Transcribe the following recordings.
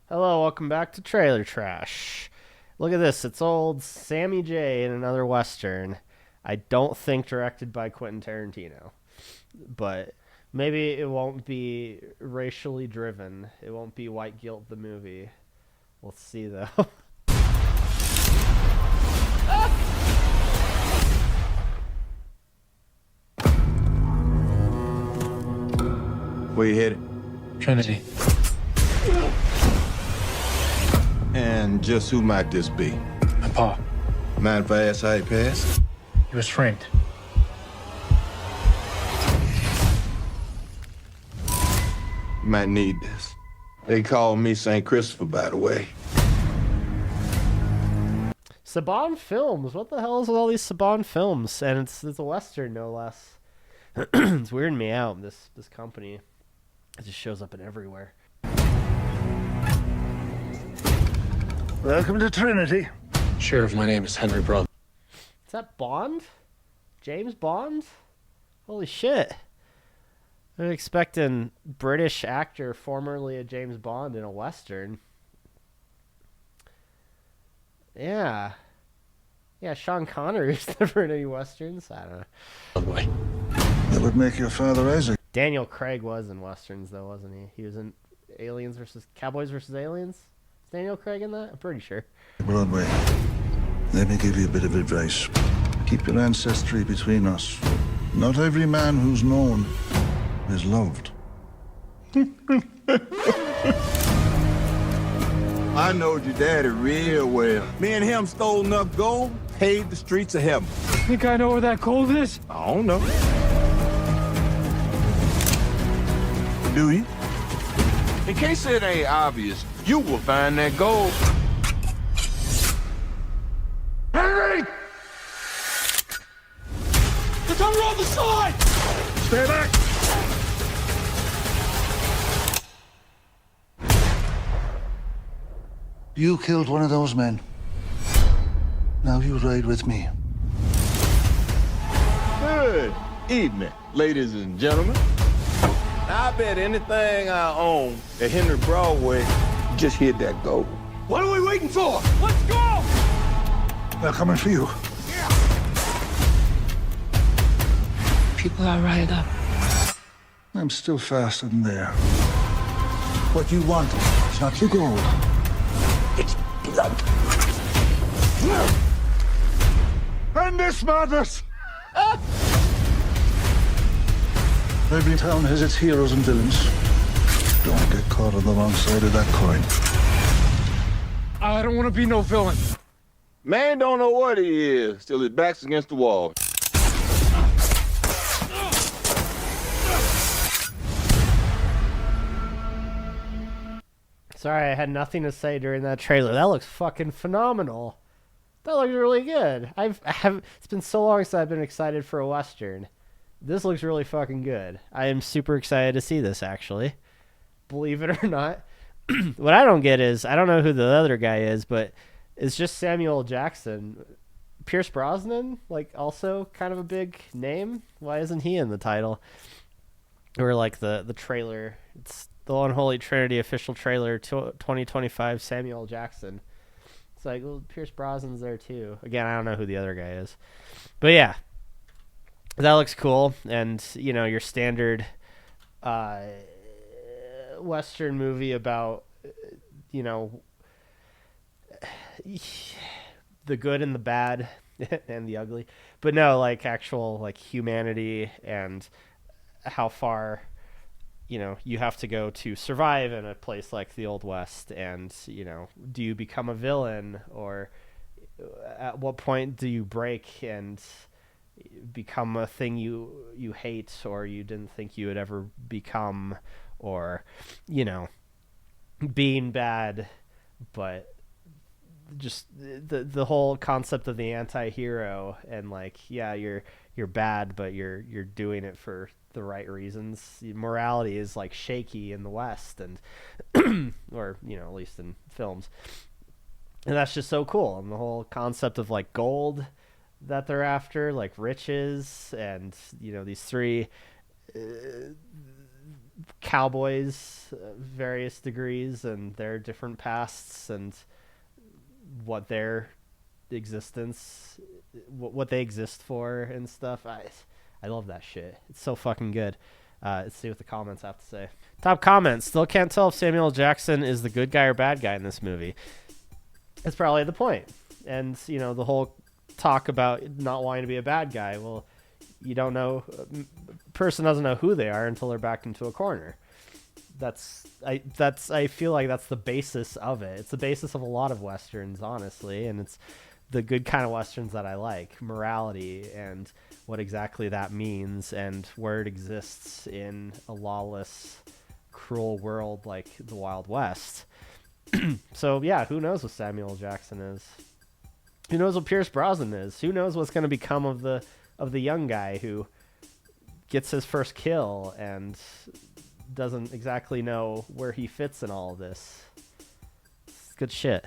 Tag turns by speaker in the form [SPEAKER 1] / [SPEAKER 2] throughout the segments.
[SPEAKER 1] Hello, welcome back to Trailer Trash. Look at this, it's old Sammy J in another Western. I don't think directed by Quentin Tarantino, but maybe it won't be racially driven. It won't be White Guilt the movie. We'll see though.
[SPEAKER 2] Where you headed?
[SPEAKER 3] Trinity.
[SPEAKER 2] And just who might this be?
[SPEAKER 3] My pa.
[SPEAKER 2] Mind if I ask how he passed?
[SPEAKER 3] He was framed.
[SPEAKER 2] You might need this. They call me St. Christopher, by the way.
[SPEAKER 1] Saban Films. What the hell is with all these Saban Films? And it's a Western, no less. It's weirding me out, this company. It just shows up in everywhere.
[SPEAKER 4] Welcome to Trinity.
[SPEAKER 3] Sheriff, my name is Henry Brown.
[SPEAKER 1] Is that Bond? James Bond? Holy shit. I'm expecting British actor formerly a James Bond in a Western. Yeah. Yeah, Sean Connery's never in any Westerns. I don't know.
[SPEAKER 3] Broadway.
[SPEAKER 4] That would make your father Isaac.
[SPEAKER 1] Daniel Craig was in Westerns, though, wasn't he? He was in Cowboys versus Aliens. Is Daniel Craig in that? I'm pretty sure.
[SPEAKER 4] Broadway. Let me give you a bit of advice. Keep your ancestry between us. Not every man who's known is loved.
[SPEAKER 2] I knowed your daddy real well. Me and him stole enough gold, paved the streets of heaven.
[SPEAKER 3] Think I know where that gold is?
[SPEAKER 2] I don't know. Do you? In case it ain't obvious, you will find that gold. Henry!
[SPEAKER 3] They're coming around the side!
[SPEAKER 4] Stay back! You killed one of those men. Now you ride with me.
[SPEAKER 2] Good evening, ladies and gentlemen. I bet anything I own at Henry Broadway just hit that gold. What are we waiting for?
[SPEAKER 3] Let's go!
[SPEAKER 4] They're coming for you.
[SPEAKER 3] People are riled up.
[SPEAKER 4] I'm still faster than there. What you want is not your gold. It's blood. And this madness! Every town has its heroes and villains. Don't get caught on the wrong side of that coin.
[SPEAKER 3] I don't want to be no villain.
[SPEAKER 2] Man don't know what he is till his back's against the wall.
[SPEAKER 1] Sorry, I had nothing to say during that trailer. That looks fucking phenomenal. That looks really good. It's been so long since I've been excited for a Western. This looks really fucking good. I am super excited to see this, actually. Believe it or not. What I don't get is, I don't know who the other guy is, but it's just Samuel Jackson. Pierce Brosnan, like, also kind of a big name. Why isn't he in the title? Or like the trailer. It's the Unholy Trinity official trailer 2025 Samuel Jackson. It's like, well, Pierce Brosnan's there too. Again, I don't know who the other guy is. But yeah. That looks cool, and you know, your standard Western movie about you know, the good and the bad and the ugly, but no, like actual like humanity and how far you know you have to go to survive in a place like the Old West, and you know, do you become a villain, or at what point do you break and become a thing you hate or you didn't think you would ever become, or you know, being bad, but just the whole concept of the anti-hero, and like, yeah, you're bad, but you're doing it for the right reasons. Morality is like shaky in the West, and or you know, at least in films, and that's just so cool. And the whole concept of like gold that they're after, like riches, and you know, these three cowboys, various degrees, and their different pasts, and what their existence, what they exist for, and stuff. I love that shit. It's so fucking good. Let's see what the comments have to say. Top comments: still can't tell if Samuel L. Jackson is the good guy or bad guy in this movie. That's probably the point. And the whole talk about not wanting to be a bad guy. Well, you don't know. Person doesn't know who they are until they're backed into a corner. I feel like that's the basis of it. It's the basis of a lot of westerns, honestly, and it's the good kind of westerns that I like. Morality and what exactly that means, and where it exists in a lawless, cruel world like the Wild West. So yeah, who knows what Samuel L. Jackson is? Who knows what Pierce Brosnan is? Who knows what's going to become of the young guy who gets his first kill and doesn't exactly know where he fits in all of this. It's good shit.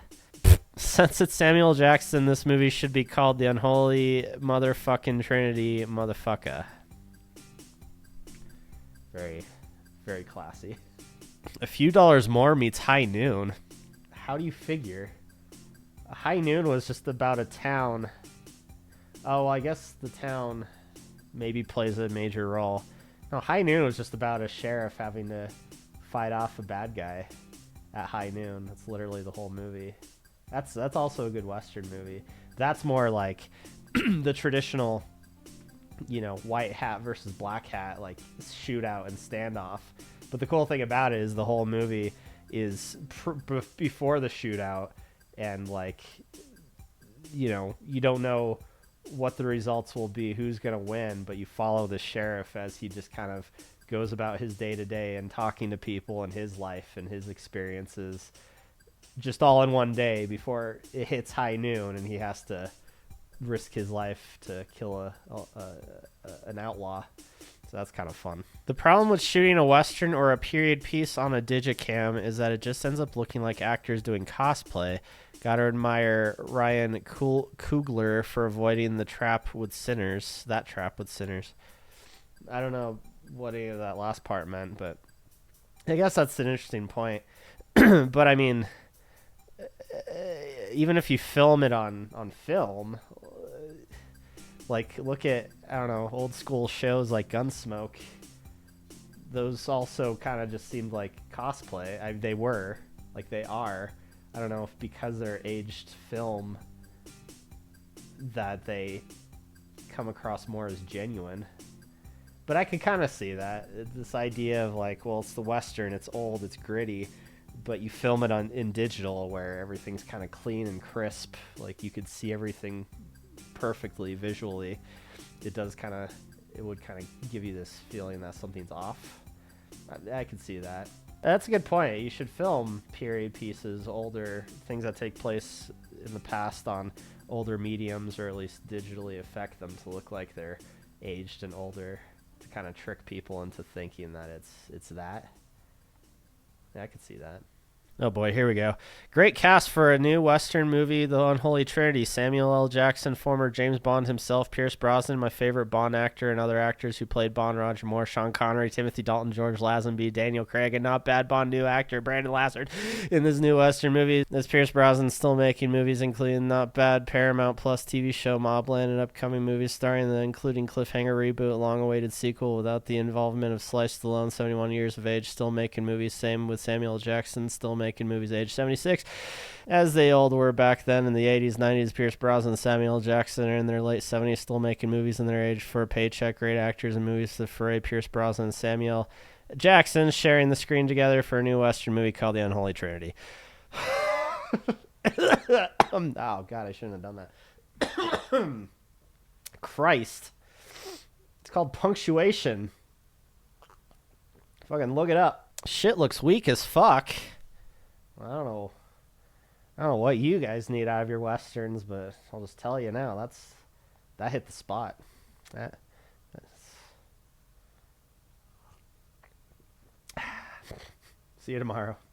[SPEAKER 1] Since it's Samuel L. Jackson, this movie should be called The Unholy Motherfucking Trinity Motherfucker. Very, very classy. A few dollars more meets High Noon. How do you figure? High Noon was just about a town. Oh, I guess the town maybe plays a major role. No, High Noon was just about a sheriff having to fight off a bad guy at high noon. That's literally the whole movie. That's also a good Western movie. That's more like the traditional, white hat versus black hat, like shootout and standoff. But the cool thing about it is the whole movie is before the shootout, and you don't know what the results will be, who's going to win, but you follow the sheriff as he just kind of goes about his day-to-day and talking to people and his life and his experiences just all in one day before it hits high noon and he has to risk his life to kill an outlaw. So that's kind of fun. The problem with shooting a Western or a period piece on a Digicam is that it just ends up looking like actors doing cosplay. Gotta admire Ryan Coogler for avoiding the trap with sinners. That trap with sinners. I don't know what any of that last part meant, but I guess that's an interesting point. But I mean, even if you film it on film, like look at, I don't know, old school shows like Gunsmoke. Those also kind of just seemed like cosplay. They were, like they are. I don't know if because they're aged film that they come across more as genuine. But I can kind of see that. This idea of like, well, it's the Western, it's old, it's gritty, but you film it in digital where everything's kind of clean and crisp. Like you could see everything perfectly visually. It would kind of give you this feeling that something's off. I can see that. That's a good point. You should film period pieces, older things that take place in the past on older mediums, or at least digitally affect them to look like they're aged and older, to kind of trick people into thinking that it's that. Yeah, I could see that. Oh boy, here we go. Great cast for a new Western movie, The Unholy Trinity. Samuel L. Jackson, former James Bond himself, Pierce Brosnan, my favorite Bond actor, and other actors who played Bond, Roger Moore, Sean Connery, Timothy Dalton, George Lazenby, Daniel Craig, and not bad Bond new actor Brandon Lassard in this new Western movie. As Pierce Brosnan still making movies, including not bad Paramount Plus TV show Mobland, and upcoming movies starring the including cliffhanger reboot, long-awaited sequel without the involvement of Sly Stallone, 71 years of age, still making movies. Same with Samuel L. Jackson, still making movies, age 76, as they all were back then in the 80s, 90s. Pierce Brosnan and Samuel L. Jackson are in their late 70s, still making movies in their age for a paycheck. Great actors in movies to foray. Pierce Brosnan and Samuel Jackson sharing the screen together for a new Western movie called The Unholy Trinity. Oh, God, I shouldn't have done that. Christ. It's called punctuation. Fucking look it up. Shit looks weak as fuck. I don't know what you guys need out of your Westerns, but I'll just tell you now, that hit the spot. See you tomorrow.